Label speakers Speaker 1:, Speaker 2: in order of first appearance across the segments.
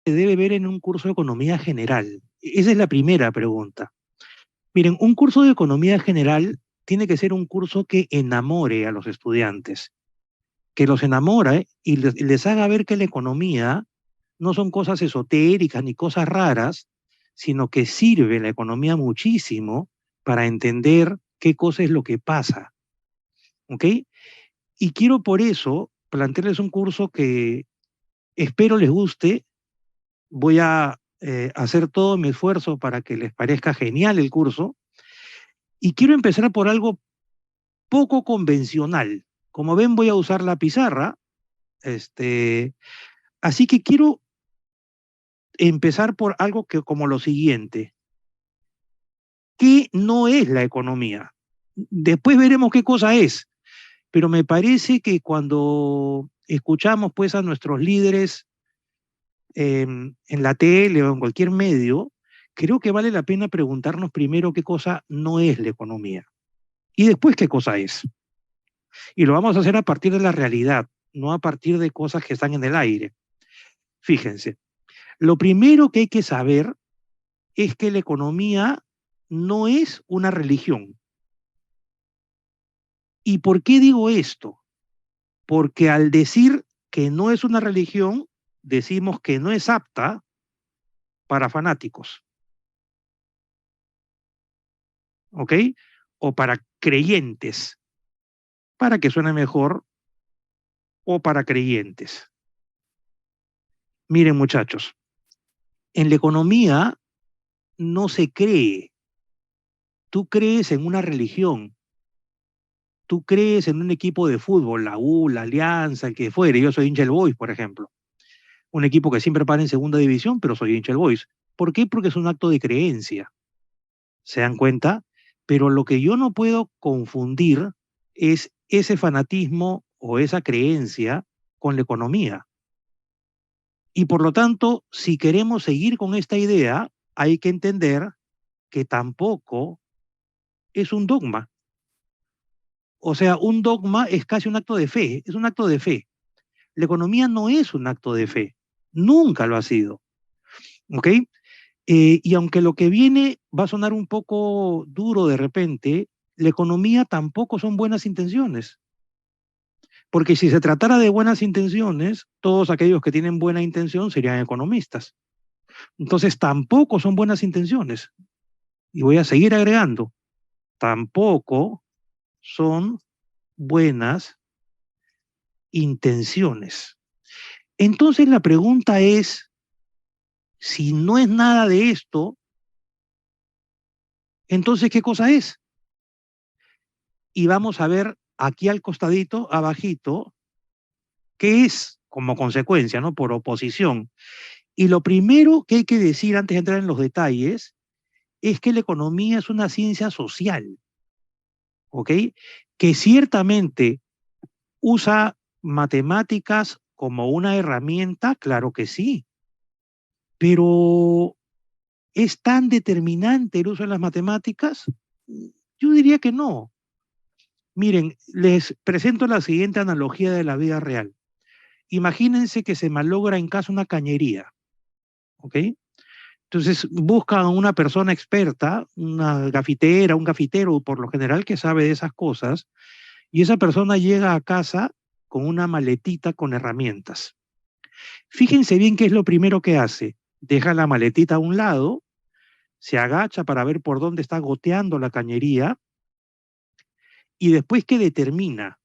Speaker 1: se debe ver en un curso de economía general? Esa es la primera pregunta. Miren, un curso de economía general tiene que ser un curso que enamore a los estudiantes, que los enamore y les haga ver que la economía no son cosas esotéricas ni cosas raras, sino que sirve la economía muchísimo para entender qué cosa es lo que pasa, ¿ok? Y quiero por eso plantearles un curso que espero les guste. Voy a hacer todo mi esfuerzo para que les parezca genial el curso. Y quiero empezar por algo poco convencional. Como ven, voy a usar la pizarra. Este, así que quiero empezar por algo que, como lo siguiente. ¿Qué no es la economía? Después veremos qué cosa es. Pero me parece que cuando escuchamos pues a nuestros líderes en la tele o en cualquier medio, creo que vale la pena preguntarnos primero qué cosa no es la economía y después qué cosa es. Y lo vamos a hacer a partir de la realidad, no a partir de cosas que están en el aire. Fíjense, lo primero que hay que saber es que la economía no es una religión. ¿Y por qué digo esto? Porque al decir que no es una religión, decimos que no es apta para fanáticos, ¿ok? O para creyentes, para que suene mejor, o para creyentes. Miren, muchachos, en la economía no se cree. Tú crees en una religión, tú crees en un equipo de fútbol, la U, la Alianza, el que fuere. Yo soy hincha del Boys, por ejemplo. Un equipo que siempre para en segunda división, pero soy hincha del Boys. ¿Por qué? Porque es un acto de creencia. ¿Se dan cuenta? Pero lo que yo no puedo confundir es ese fanatismo o esa creencia con la economía. Y por lo tanto, si queremos seguir con esta idea, hay que entender que tampoco es un dogma. O sea, un dogma es casi un acto de fe, es un acto de fe. La economía no es un acto de fe, nunca lo ha sido, ¿ok? Y aunque lo que viene va a sonar un poco duro de repente, la economía tampoco son buenas intenciones. Porque si se tratara de buenas intenciones, todos aquellos que tienen buena intención serían economistas. Entonces tampoco son buenas intenciones. Y voy a seguir agregando, tampoco son buenas intenciones. Entonces la pregunta es, si no es nada de esto, entonces ¿qué cosa es? Y vamos a ver aquí al costadito, abajito, qué es como consecuencia, ¿no? Por oposición. Y lo primero que hay que decir antes de entrar en los detalles es que la economía es una ciencia social, ¿ok? Que ciertamente usa matemáticas como una herramienta, claro que sí, pero ¿es tan determinante el uso de las matemáticas? Yo diría que no. Miren, les presento la siguiente analogía de la vida real. Imagínense que se malogra en casa una cañería, ¿ok? Entonces buscan a una persona experta, una gafitera, un gafitero por lo general que sabe de esas cosas, y esa persona llega a casa con una maletita con herramientas. Fíjense bien qué es lo primero que hace. Deja la maletita a un lado, se agacha para ver por dónde está goteando la cañería y después que determina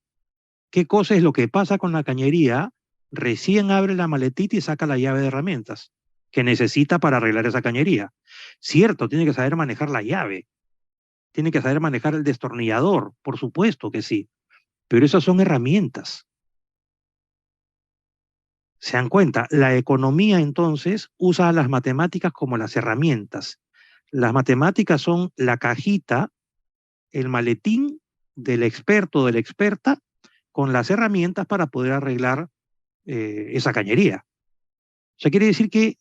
Speaker 1: qué cosa es lo que pasa con la cañería, recién abre la maletita y saca la llave de herramientas que necesita para arreglar esa cañería. Cierto, tiene que saber manejar la llave, tiene que saber manejar el destornillador, por supuesto que sí, pero esas son herramientas. ¿Se dan cuenta? La economía entonces usa las matemáticas como las herramientas. Las matemáticas son la cajita, el maletín del experto o de la experta con las herramientas para poder arreglar esa cañería. O sea, quiere decir que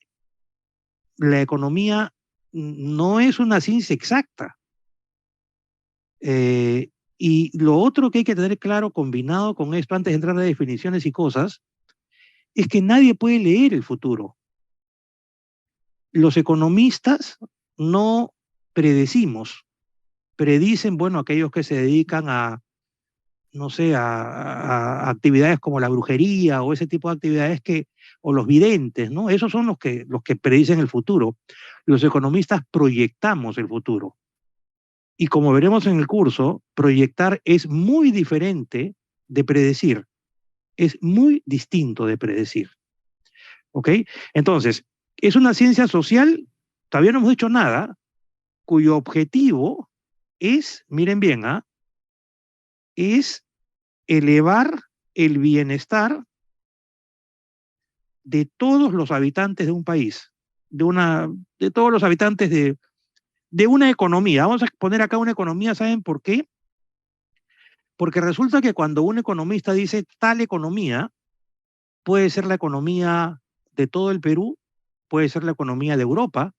Speaker 1: la economía no es una ciencia exacta. Eh, y lo otro que hay que tener claro, combinado con esto, antes de entrar a definiciones y cosas, es que nadie puede leer el futuro. Los economistas no predecimos, predicen, bueno, aquellos que se dedican a, no sé, a actividades como la brujería o ese tipo de actividades que, o los videntes, ¿no? Esos son los que predicen el futuro. Los economistas proyectamos el futuro. Y como veremos en el curso, proyectar es muy diferente de predecir, es muy distinto de predecir. ¿Ok? Entonces, es una ciencia social, todavía no hemos dicho nada, cuyo objetivo es, miren bien, ¿ah? Es elevar el bienestar de todos los habitantes de un país, de todos los habitantes de una economía. Vamos a poner acá una economía, ¿saben por qué? Porque resulta que cuando un economista dice tal economía, puede ser la economía de todo el Perú, puede ser la economía de Europa,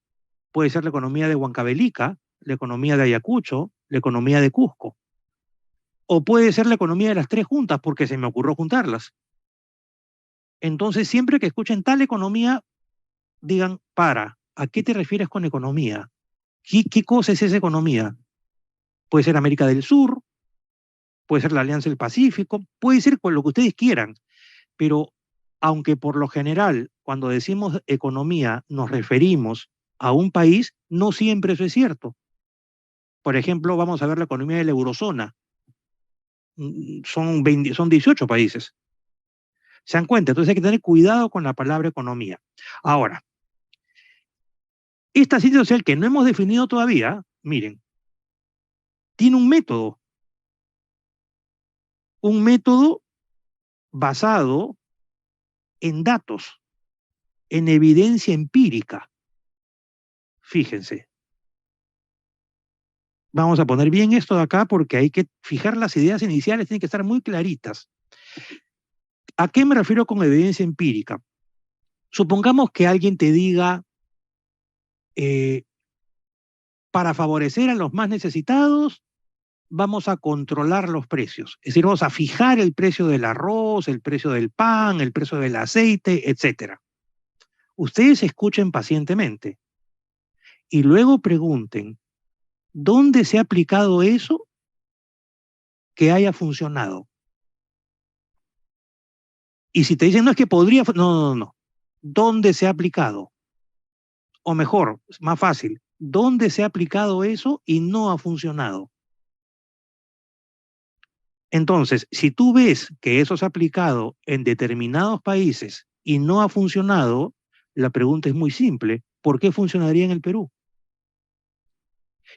Speaker 1: puede ser la economía de Huancavelica, la economía de Ayacucho, la economía de Cusco, o puede ser la economía de las tres juntas, porque se me ocurrió juntarlas. Entonces, siempre que escuchen tal economía, digan, ¿a qué te refieres con economía? ¿Qué cosa es esa economía? Puede ser América del Sur, puede ser la Alianza del Pacífico, puede ser con lo que ustedes quieran, pero aunque por lo general, cuando decimos economía, nos referimos a un país, no siempre eso es cierto. Por ejemplo, vamos a ver la economía de la eurozona. Son 18 países. ¿Se dan cuenta? Entonces hay que tener cuidado con la palabra economía. Ahora, esta ciencia social que no hemos definido todavía, miren, tiene un método basado en datos, en evidencia empírica. Fíjense, vamos a poner bien esto de acá porque hay que fijar las ideas iniciales, tienen que estar muy claritas. ¿A qué me refiero con evidencia empírica? Supongamos que alguien te diga, eh, para favorecer a los más necesitados, vamos a controlar los precios. Es decir, vamos a fijar el precio del arroz, el precio del pan, el precio del aceite, etc. Ustedes escuchen pacientemente y luego pregunten, ¿dónde se ha aplicado eso que haya funcionado? Y si te dicen, no es que podría, no, no, no. ¿Dónde se ha aplicado? O mejor, más fácil, ¿dónde se ha aplicado eso y no ha funcionado? Entonces, si tú ves que eso se ha aplicado en determinados países y no ha funcionado, la pregunta es muy simple, ¿por qué funcionaría en el Perú?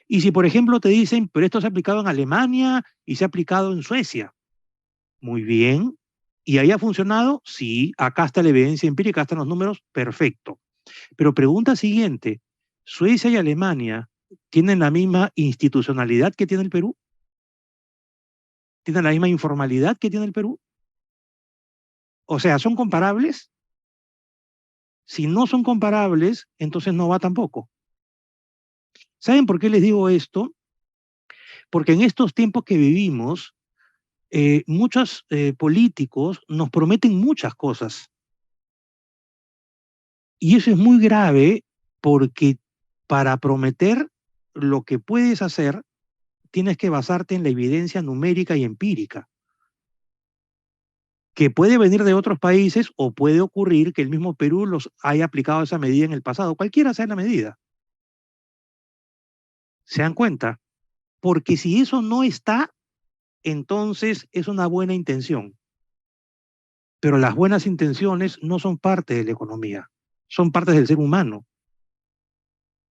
Speaker 1: Y si, por ejemplo, te dicen, pero esto se ha aplicado en Alemania y se ha aplicado en Suecia, muy bien. ¿Y ahí ha funcionado? Sí, acá está la evidencia empírica, acá están los números, perfecto. Pero pregunta siguiente, ¿Suecia y Alemania tienen la misma institucionalidad que tiene el Perú? ¿Tienen la misma informalidad que tiene el Perú? O sea, ¿son comparables? Si no son comparables, entonces no va tampoco. ¿Saben por qué les digo esto? Porque en estos tiempos que vivimos, muchos políticos nos prometen muchas cosas. Y eso es muy grave porque para prometer lo que puedes hacer, tienes que basarte en la evidencia numérica y empírica, que puede venir de otros países o puede ocurrir que el mismo Perú los haya aplicado esa medida en el pasado, cualquiera sea la medida. ¿Se dan cuenta? Porque si eso no está, entonces es una buena intención. Pero las buenas intenciones no son parte de la economía, son parte del ser humano.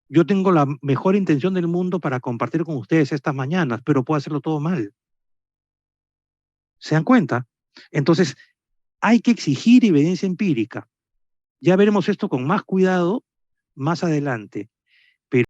Speaker 1: Yo tengo la mejor intención del mundo para compartir con ustedes estas mañanas, pero puedo hacerlo todo mal. ¿Se dan cuenta? Entonces, hay que exigir evidencia empírica. Ya veremos esto con más cuidado más adelante.